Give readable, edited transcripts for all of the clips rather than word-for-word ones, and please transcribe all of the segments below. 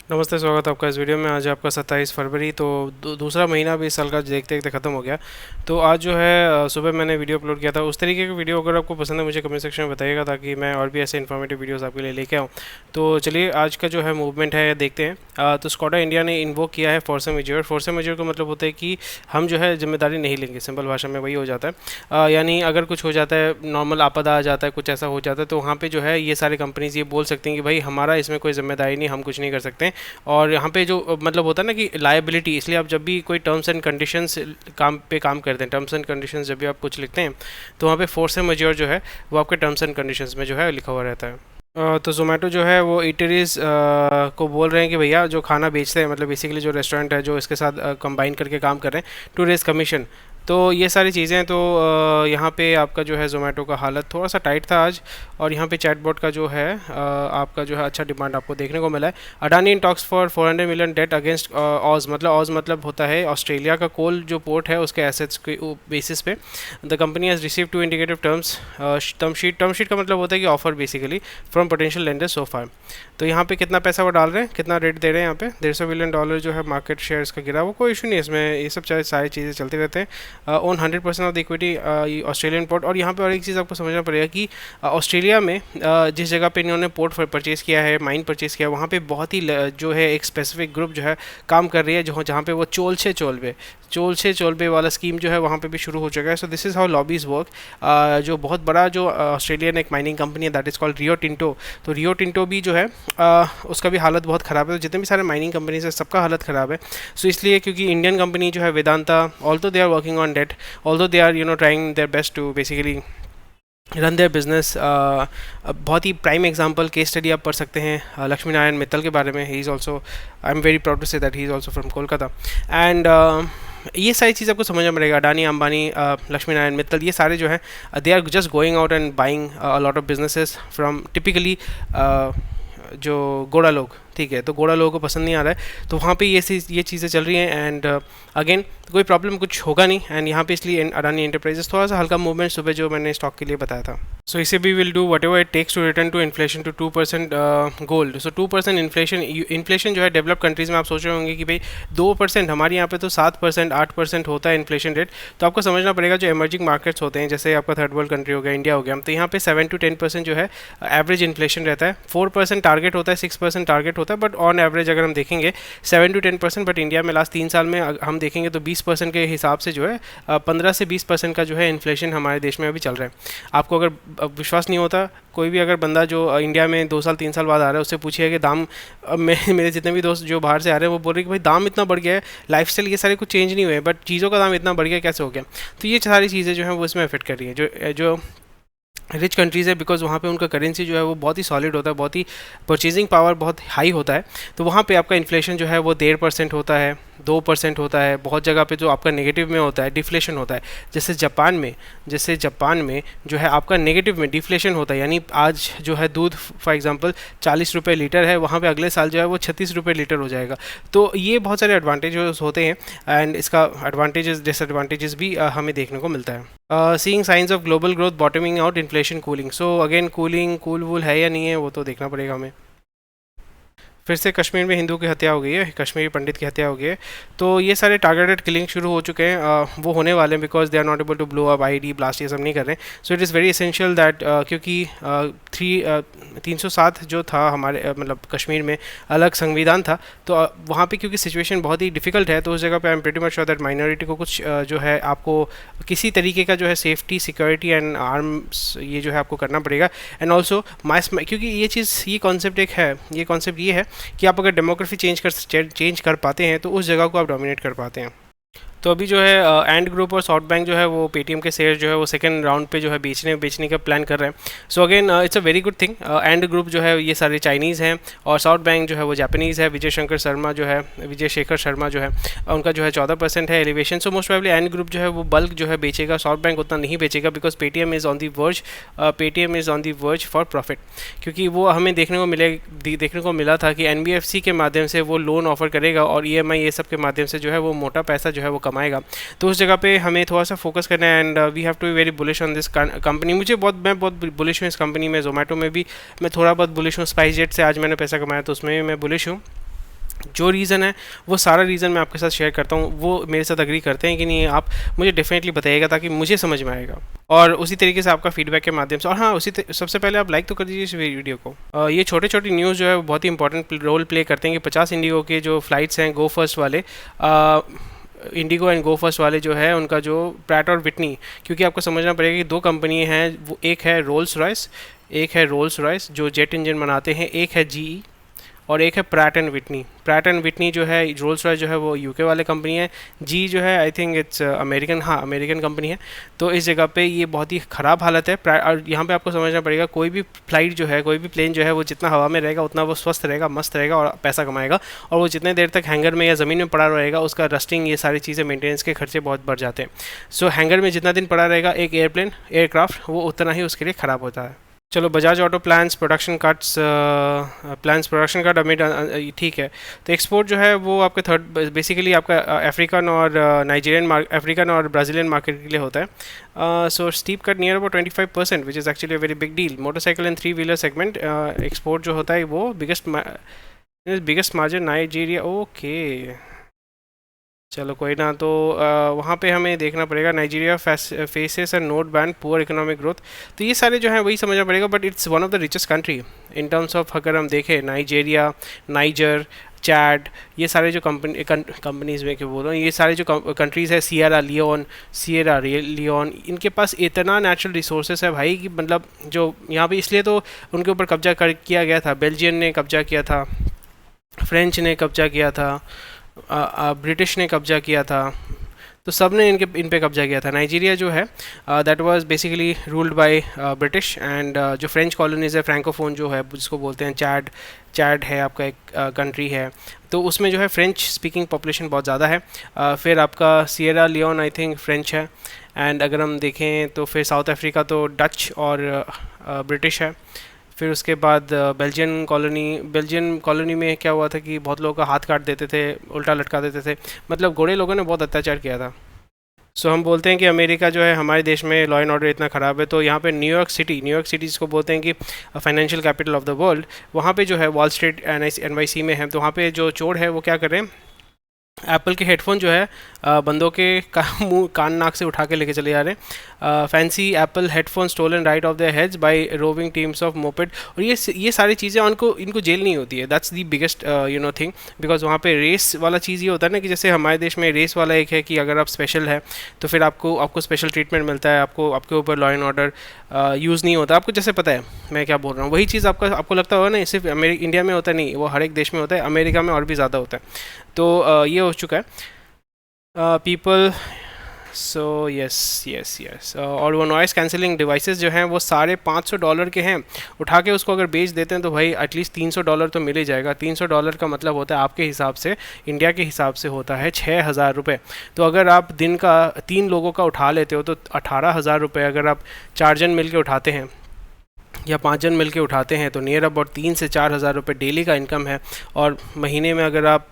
नमस्ते, स्वागत है आपका इस वीडियो में। आज आपका 27 फरवरी, तो दूसरा महीना भी इस साल का देखते देखते ख़त्म हो गया। तो आज जो है सुबह मैंने वीडियो अपलोड किया था। उस तरीके की वीडियो अगर आपको पसंद है मुझे कमेंट सेक्शन में बताइएगा, ताकि मैं और भी ऐसे इन्फॉर्मेटिव वीडियोस आपके लिए लेके आऊँ। तो चलिए, आज का जो है मूवमेंट है देखते हैं। तो स्कोडा इंडिया ने इन्वोक किया है फोर्स मेजर। फोर्स मेजर का मतलब होता है कि हम जो है जिम्मेदारी नहीं लेंगे। सिंपल भाषा में वही हो जाता है। यानी अगर कुछ हो जाता है, नॉर्मल आपदा आ जाता है, कुछ ऐसा हो जाता है, तो वहाँ पे जो है ये सारी कंपनीज ये बोल सकती हैं कि भाई हमारा इसमें कोई जिम्मेदारी नहीं, हम कुछ नहीं कर सकते। और यहाँ पे जो मतलब होता है ना कि लायबिलिटी, इसलिए आप जब भी कोई टर्म्स एंड कंडीशंस काम करते हैं, टर्म्स एंड कंडीशंस जब भी आप कुछ लिखते हैं, तो वहाँ पे फोर्स मेजर जो है वो आपके टर्म्स एंड कंडीशंस में जो है लिखा हुआ रहता है। तो जोमेटो जो है वो ईटरीज को बोल रहे हैं कि भैया जो खाना बेचते हैं, मतलब बेसिकली जो रेस्टोरेंट है जो इसके साथ कंबाइन करके काम कर रहे हैं, टू रेज कमीशन। तो ये सारी चीज़ें, तो यहाँ पे आपका जो है जोमेटो का हालत थोड़ा सा टाइट था आज। और यहाँ पे चैटबॉट का जो है आपका जो है अच्छा डिमांड आपको देखने को मिला है। Adani in talks for 400 million debt against ऑज, मतलब ऑज मतलब होता है ऑस्ट्रेलिया का कोल जो पोर्ट है उसके एसेट्स के बेसिस पे the company has receive two indicative terms. Term sheet का मतलब होता है कि offer basically from potential lender so far. तो यहाँ पे कितना पैसा वो डाल रहे हैं, कितना रेट दे रहे हैं, यहाँ पे $150 मिलियन जो है मार्केट शेयर्स का गिरा। वो कोई इशू नहीं है इसमें, ये सब सारी चीज़ें चलते रहते हैं। Own 100% of the equity Australian port. और यहाँ पे और एक चीज़ आपको समझना पड़ेगा कि ऑस्ट्रेलिया में जिस जगह पे इन्होंने पोर्ट परचेज़ किया है, माइन परचेज़ किया है, वहाँ पे बहुत ही जो है एक स्पेसिफिक ग्रुप जो है काम कर रही है, जो जहाँ पे वो चोल से चोलबे वाला स्कीम जो है वहाँ पे भी शुरू हो चुका है। So this is how lobbies work. जो बहुत बड़ा जो ऑस्ट्रेलियन एक माइनिंग कंपनी है that is called Rio Tinto. तो रियो टिंटो भी जो है उसका भी हालत बहुत ख़राब है। तो जितने भी सारे माइनिंग कंपनीज है सबका हालत ख़राब है। सो इसलिए क्योंकि इंडियन कंपनी जो है Vedanta, although they are working on that, although they are trying their best to basically run their business. बहुत ही प्राइम एग्जांपल केस स्टडी आप पढ़ सकते हैं लक्ष्मी नारायण मित्तल के बारे में। He is also, I am very proud to say that he is also from Kolkata. And ये सारी चीज़ आपको समझना पड़ेगा। अडानी, अंबानी, लक्ष्मी नारायण मित्तल, ये सारे जो हैं they are just going out and buying a lot of businesses from typically जो गोड़ा लोग, ठीक है। तो गोड़ा लोगों को पसंद नहीं आ रहा है, तो वहाँ पे ये चीज़ें चल रही हैं। एंड अगेन कोई प्रॉब्लम कुछ होगा नहीं। एंड यहाँ पे इसलिए अडानी एंटरप्राइजेस थोड़ा सा हल्का मूवमेंट सुबह जो मैंने स्टॉक के लिए बताया था। सो इसे भी will do whatever it takes to return to inflation to 2% goal. So 2% inflation जो है डेवलप कंट्रीज़ में आप सोच रहे होंगे कि भाई 2%, हमारे यहाँ पे तो 7% 8% होता है इन्फ्लेशन रेट। तो आपको समझना पड़ेगा जो एमर्जिंग मार्केट्स होते हैं, जैसे आपका थर्ड वर्ल्ड कंट्री हो गया, इंडिया हो गया, तो यहाँ पे 7 to 10% जो है एवरेज इन्फ्लेशन रहता है। 4% टारगेट होता है, 6% टारगेट होता है, बट ऑन एवरेज अगर हम देखेंगे 7 to 10%। बट इंडिया में लास्ट 3 साल में हम देखेंगे तो 20% के हिसाब से जो है 15 से 20% का जो है इन्फ्लेशन हमारे देश में अभी चल रहा है। आपको अगर विश्वास नहीं होता, कोई भी अगर बंदा जो इंडिया में 2 साल 3 साल बाद आ रहा है उससे पूछिए कि दाम, मेरे जितने भी दोस्त जो बाहर से आ रहे हैं वो बोल रहे हैं कि भाई दाम इतना बढ़ गया है, लाइफस्टाइल ये सारे कुछ चेंज नहीं हुए, बट चीज़ों का दाम इतना बढ़ गया, कैसे हो गया। तो ये सारी चीज़ें जो हैं वो इसमें अफेक्ट कर रही हैं जो रिच कंट्रीज़ है, बिकॉज वहाँ पे उनका करेंसी जो है वो बहुत ही सॉलिड होता है, बहुत ही परचेजिंग पावर बहुत हाई होता है। तो वहाँ पे आपका इन्फ्लेशन जो है वो 1.5% होता है, 2% होता है। बहुत जगह पे जो आपका नेगेटिव में होता है, डिफ्लेशन होता है। जैसे जापान में जो है आपका नेगेटिव में डिफ्लेशन होता है, यानी आज जो है दूध फॉर एग्जांपल 40 रुपये लीटर है, वहाँ पे अगले साल जो है वो 36 रुपये लीटर हो जाएगा। तो ये बहुत सारे एडवांटेजेस होते हैं। एंड इसका एडवांटेजेस डिसएडवांटेजेस भी हमें देखने को मिलता है। Seeing signs of global growth bottoming out, inflation cooling. So again cool वूल है या नहीं है वो तो देखना पड़ेगा हमें। फिर से कश्मीर में हिंदू की हत्या हो गई है, कश्मीरी पंडित की हत्या हो गई है। तो ये सारे टारगेटेड किलिंग शुरू हो चुके हैं, वो होने वाले हैं, because they are not able to blow up IED blast, ये सब नहीं कर रहे हैं। So it is very essential that, क्योंकि 307 जो था हमारे मतलब कश्मीर में अलग संविधान था, तो वहाँ पे क्योंकि सिचुएशन बहुत ही डिफिकल्ट है, तो उस जगह पे I am pretty much sure that minority को कुछ जो है आपको किसी तरीके का जो है सेफ्टी, सिक्योरिटी एंड आर्म्स ये जो है आपको करना पड़ेगा। एंड ऑल्सो क्योंकि ये चीज़, ये कॉन्सेप्ट ये है कि आप अगर डेमोग्राफी चेंज कर पाते हैं तो उस जगह को आप डोमिनेट कर पाते हैं। तो अभी जो है एंड ग्रुप और सॉफ्ट बैंक जो है वो पेटीएम के शेयर जो है वो सेकंड राउंड पे जो है बेचने का प्लान कर रहे हैं। So again it's a very good thing. And group जो है ये सारे चाइनीज़ हैं और सॉफ्ट बैंक जो है वो जापानीज़ है। विजय शेखर शर्मा जो है उनका जो है 14% है elevation. So most probably and group जो है वो बल्क जो है बेचेगा, सॉफ्ट बैंक उतना नहीं बेचेगा, because Paytm is on the verge for profit. क्योंकि वो हमें देखने को मिला था कि एनबीएफसी के माध्यम से वो लोन ऑफर करेगा और ईएमआई ये सब के माध्यम से जो है वो मोटा पैसा जो है वो कमाएगा। तो उस जगह पे हमें थोड़ा सा फोकस करना है। And we have to be very bullish on this company. मैं बहुत बुलिश हूँ इस कंपनी में। जोमेटो में भी मैं थोड़ा बहुत बुलिश हूँ। स्पाइस जेट से आज मैंने पैसा कमाया तो उसमें भी मैं बुलिश हूँ। जो रीज़न है वो सारा रीज़न मैं आपके साथ शेयर करता हूँ, वो मेरे साथ अग्री करते हैं कि नहीं, आप मुझे डेफिनेटली बताइएगा ताकि मुझे समझ में आएगा, और उसी तरीके से आपका फीडबैक के माध्यम से। और हाँ, सबसे पहले आप लाइक तो कर दीजिए इस वीडियो को। ये छोटे छोटे न्यूज़ जो है वो बहुत ही इंपॉर्टेंट रोल प्ले करते हैं कि 50 इंडिगो के जो फ्लाइट्स हैं गो फर्स्ट वाले, इंडिगो एंड गो फर्स्ट वाले जो है उनका जो प्रैट और विटनी, क्योंकि आपको समझना पड़ेगा कि दो कंपनी हैं, वो एक है रोल्स रॉयस जो जेट इंजन बनाते हैं, एक है जीई और एक है Pratt and Whitney. Pratt and Whitney जो है, रोल्स रॉयस जो है वो यूके वाले कंपनी है, जी जो है आई थिंक इट्स अमेरिकन, हाँ अमेरिकन कंपनी है। तो इस जगह पे ये बहुत ही ख़राब हालत है। और यहाँ पे आपको समझना पड़ेगा, कोई भी फ्लाइट जो है, कोई भी प्लेन जो है, वो जितना हवा में रहेगा उतना वो स्वस्थ रहेगा, मस्त रहेगा और पैसा कमाएगा। और वो जितने देर तक हैंगर में या ज़मीन में पड़ा रहेगा, उसका रस्टिंग, ये सारी चीज़ें, मेंटेनेंस के खर्चे बहुत बढ़ जाते हैं। सो हैंगर में जितना दिन पड़ा रहेगा एक एयरक्राफ्ट, वो उतना ही उसके लिए ख़राब होता है। चलो, Bajaj auto plans production cut amid, ठीक है। तो एक्सपोर्ट जो है वो आपके बेसिकली आपका अफ्रीकन और अफ्रीकन और ब्राज़ीलियन मार्केट के लिए होता है। So steep cut near about 25%, which is actually big deal. Motorcycle and 3 wheeler segment export जो होता है वो बिगेस्ट मार्जिन नाइजीरिया। ओके, चलो कोई ना। तो वहाँ पे हमें देखना पड़ेगा, Nigeria faces and note ban poor economic growth. तो ये सारे जो हैं वही समझना पड़ेगा, but it's one of the richest country in terms of, अगर हम देखें नाइजीरिया, नाइजर, चैड, ये सारे जो कंपनीज़ में क्यों बोल रहा हूँ, ये सारे जो कंट्रीज़ है, सियरा लियोन, इनके पास इतना नेचुरल रिसोर्सेस है भाई कि मतलब जो यहाँ पे, इसलिए तो उनके ऊपर कब्जा किया गया था। बेल्जियन ने कब्जा किया था, फ्रेंच ने कब्जा किया था, ब्रिटिश ने कब्जा किया था, तो सब ने इन पे कब्जा किया था। नाइजीरिया जो है that was basically ruled by British, and जो फ्रेंच कॉलोनीज़ है, फ्रैंकोफोन जो है जिसको बोलते हैं, चैड है आपका एक कंट्री है, तो उसमें जो है फ्रेंच स्पीकिंग पॉपुलेशन बहुत ज़्यादा है। फिर आपका Sierra Leone I think French है, एंड अगर हम देखें तो फिर साउथ अफ्रीका तो डच और ब्रिटिश है। फिर उसके बाद बेल्जियन कॉलोनी में क्या हुआ था कि बहुत लोगों का हाथ काट देते थे, उल्टा लटका देते थे, मतलब गोरे लोगों ने बहुत अत्याचार किया था। सो हम बोलते हैं कि अमेरिका जो है, हमारे देश में लॉ एंड ऑर्डर इतना ख़राब है, तो यहाँ पे न्यूयॉर्क सिटी जिसको बोलते हैं कि financial capital of the world, वहाँ पे जो है वॉल स्ट्रीट NYC में है, तो वहाँ पे जो चोर है वो क्या कर रहे हैं, एप्पल के हेडफोन जो है बंदों के मुंह कान नाक से उठा के लेके चले जा रहे हैं। Fancy Apple headphone stolen right off their heads by roving teams of moped. और ये सारी चीज़ें इनको जेल नहीं होती है। That's the biggest thing, because वहाँ पे रेस वाला चीज़ ये होता है ना कि जैसे हमारे देश में रेस वाला एक है कि अगर आप स्पेशल है तो फिर आपको स्पेशल ट्रीटमेंट मिलता है, आपके ऊपर लॉ एंड ऑर्डर यूज़ नहीं होता। आपको जैसे पता है मैं क्या बोल रहा हूँ, वही चीज़ आपको लगता होगा ना, सिर्फ इंडिया में होता नहीं, वो हर एक देश में होता है, अमेरिका में और भी ज़्यादा होता है। तो ये हो चुका है पीपल। सो यस और वो नॉइस कैंसिलिंग डिवाइसेस जो हैं वो सारे $500 के हैं। उठा के उसको अगर बेच देते हैं तो भाई एटलीस्ट $300 तो मिल ही जाएगा। $300 का मतलब होता है आपके हिसाब से, इंडिया के हिसाब से होता है 6,000 रुपये। तो अगर आप दिन का 3 लोगों का उठा लेते हो तो 18,000 रुपये, अगर आप 4 जन मिल के उठाते हैं या 5 जन मिल के उठाते हैं तो नियर अबाउट 3 से 4,000 रुपये डेली का इनकम है। और महीने में अगर आप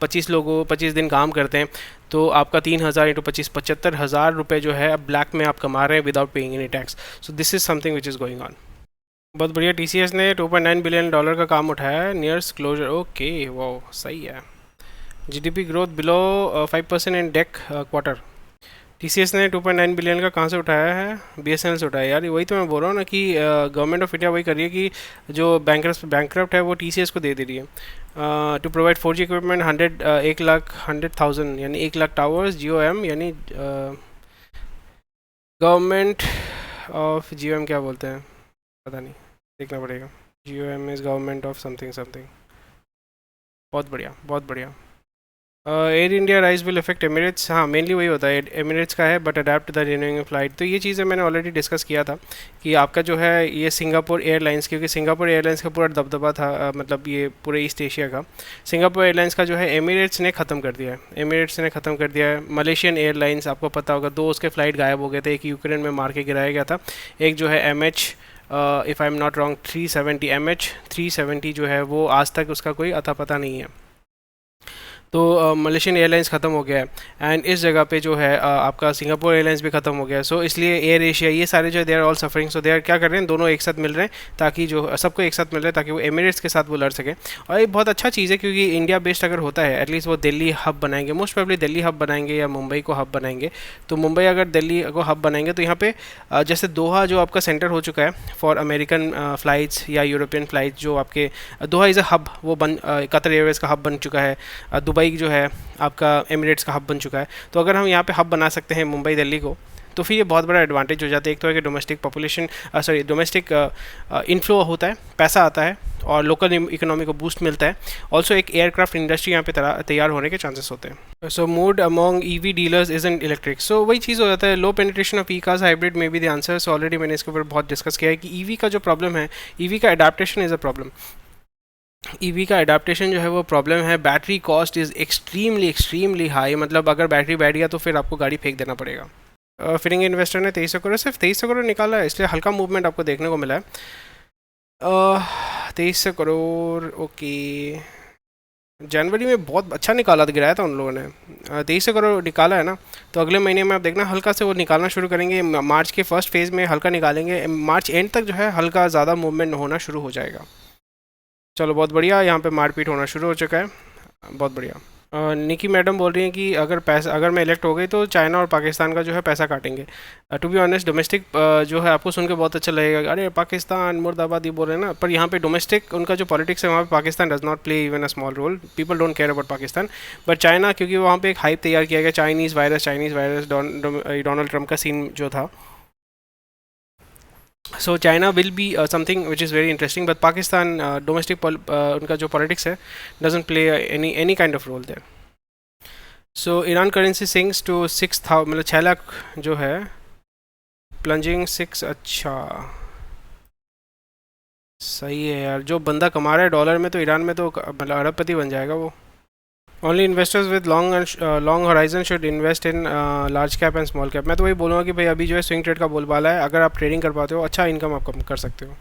25 दिन काम करते हैं तो आपका 3,000 इंटू 25 75,000 रुपये जो है अब ब्लैक में आप कमा रहे हैं without paying any tax. So this is something which is going on. बहुत बढ़िया। TCS ने $2.9 बिलियन का काम उठाया है नियर्स क्लोजर। ओके, वो सही है। GDP ग्रोथ बिलो 5% इन डेक क्वार्टर। TCS ने 2.9 बिलियन का कहाँ से उठाया है? BSNL से उठाया। यार वही तो मैं बोल रहा हूँ ना कि गवर्नमेंट ऑफ इंडिया वही कर रही है कि जो बैंकरप्ट है वो TCS को दे दे रही है टू प्रोवाइड 4G इक्विपमेंट 1,00,000 यानी 1,00,000 टावर्स GOM, यानी गवर्नमेंट ऑफ GOM क्या बोलते हैं पता नहीं, देखना पड़ेगा। GOM is government of something. बहुत बढ़िया, बहुत बढ़िया। Air India rise will effect Emirates. हाँ, मेनली वही होता है, एमिरेट्स का है, but adapt the renewing flight. तो ये चीज़ें मैंने ऑलरेडी डिस्कस किया था कि आपका जो है ये सिंगापुर एयरलाइंस, क्योंकि सिंगापुर एयरलाइंस का पूरा दबदबा था, मतलब ये पूरे ईस्ट एशिया का। सिंगापुर एयरलाइंस का जो है एमिरेट्स ने ख़त्म कर दिया है। मलेशियन एयरलाइंस, आपको पता होगा 2 उसके फ़्लाइट गायब हो गए थे। एक यूक्रेन में मार के गिराया गया था, एक जो है MH if I am not wrong 370 MH 370 जो है वो आज तक उसका कोई अता पता नहीं है। तो मलेशियन एयरलाइंस ख़त्म हो गया है एंड इस जगह पे जो है आपका सिंगापुर एयरलाइंस भी ख़त्म हो गया है। सो इसलिए एयर एशिया ये सारे जो they are all suffering. So they are क्या कर रहे हैं, दोनों एक साथ मिल रहे हैं ताकि जो सबको एक साथ मिल रहे हैं ताकि वो एमिरेट्स के साथ वो लड़ सकें। और ये बहुत अच्छा चीज़ है क्योंकि इंडिया बेस्ड अगर होता है एटलीस्ट वो दिल्ली हब बनाएंगे, मोस्ट प्रोबेबली दिल्ली हब बनाएंगे या मुंबई को हब बनाएंगे। तो मुंबई अगर दिल्ली को हब बनाएंगे तो यहाँ पे जैसे दोहा जो आपका सेंटर हो चुका है फॉर अमेरिकन फ़्लाइट्स या यूरोपियन फ़्लाइट, जो आपके दोहा इज़ अ हब, वो कतर एयरवेज़ का हब बन चुका है। दुबई जो है आपका एमिरेट्स का हब बन चुका है। तो अगर हम यहाँ पे हब बना सकते हैं मुंबई दिल्ली को, तो फिर ये बहुत बड़ा एडवांटेज हो जाता है। एक तो है कि डोमेस्टिक पॉपुलेशन डोमेस्टिक इनफ्लो होता है, पैसा आता है और लोकल इकोनॉमी को बूस्ट मिलता है। ऑल्सो एक एयरक्राफ्ट इंडस्ट्री यहाँ पे तैयार होने के चांसेस होते हैं। So mood among EV dealers is in electric. So वही चीज़ हो जाता है, low penetration of E cars hybrid may be the answer. So already मैंने इसके ऊपर बहुत डिस्कस किया है कि ईवी का जो प्रॉब्लम है, ईवी का adaptation is a problem. EV का अडेप्टेशन जो है वो प्रॉब्लम है। Battery cost is extremely high, मतलब अगर बैटरी बैठ गया तो फिर आपको गाड़ी फेंक देना पड़ेगा। फिरिंग इन्वेस्टर ने 2300 करोड़, सिर्फ 2300 करोड़ निकाला है, इसलिए हल्का मूवमेंट आपको देखने को मिला है। 2300 करोड़ ओके, जनवरी में बहुत अच्छा निकाला गिराया था उन लोगों ने। 2300 करोड़ निकाला है ना, तो अगले महीने में आप देखना हल्का से वो निकालना शुरू करेंगे। मार्च के फर्स्ट फेज़ में हल्का निकालेंगे, मार्च एंड तक जो है हल्का ज़्यादा मूवमेंट होना शुरू हो जाएगा। चलो बहुत बढ़िया, यहाँ पे मारपीट होना शुरू हो चुका है, बहुत बढ़िया। निकी मैडम बोल रही हैं कि अगर मैं इलेक्ट हो गई तो चाइना और पाकिस्तान का जो है पैसा काटेंगे। टू बी ऑनेस्ट डोमेस्टिक जो है आपको सुन के बहुत अच्छा लगेगा, अरे पाकिस्तान मुर्दाबादी बोल रहे हैं ना, पर यहाँ पे डोमेस्टिक उनका जो पॉलिटिक्स है वहाँ पे Pakistan does not play even a small role. People don't care about Pakistan, but China, क्योंकि वहाँ पे एक हाइप तैयार किया गया चाइनीज़ वायरस डोनाल्ड ट्रम्प का सीन जो था। So China will be something which is very interesting, but Pakistan domestic उनका जो politics है doesn't play any kind of role there. So Iran currency sinks to 6,000, मतलब 6 लाख जो है plunging 6। अच्छा सही है यार, जो बंदा कमा रहा है डॉलर में तो ईरान में तो मतलब अरबपति बन जाएगा वो। Only investors with long horizon should invest in large cap and small cap. मैं तो वही बोलूँगा कि भाई अभी जो है स्विंग ट्रेड का बोलबाला है, अगर आप ट्रेडिंग कर पाते हो अच्छा इनकम आप कर सकते हो।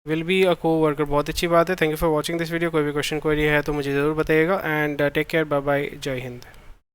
विल बी अ को वर्कर, बहुत अच्छी बात है। Thank you for watching this video. कोई भी क्वेश्चन क्वेरी है तो मुझे ज़रूर बताइएगा and take care, bye bye, जय हिंद।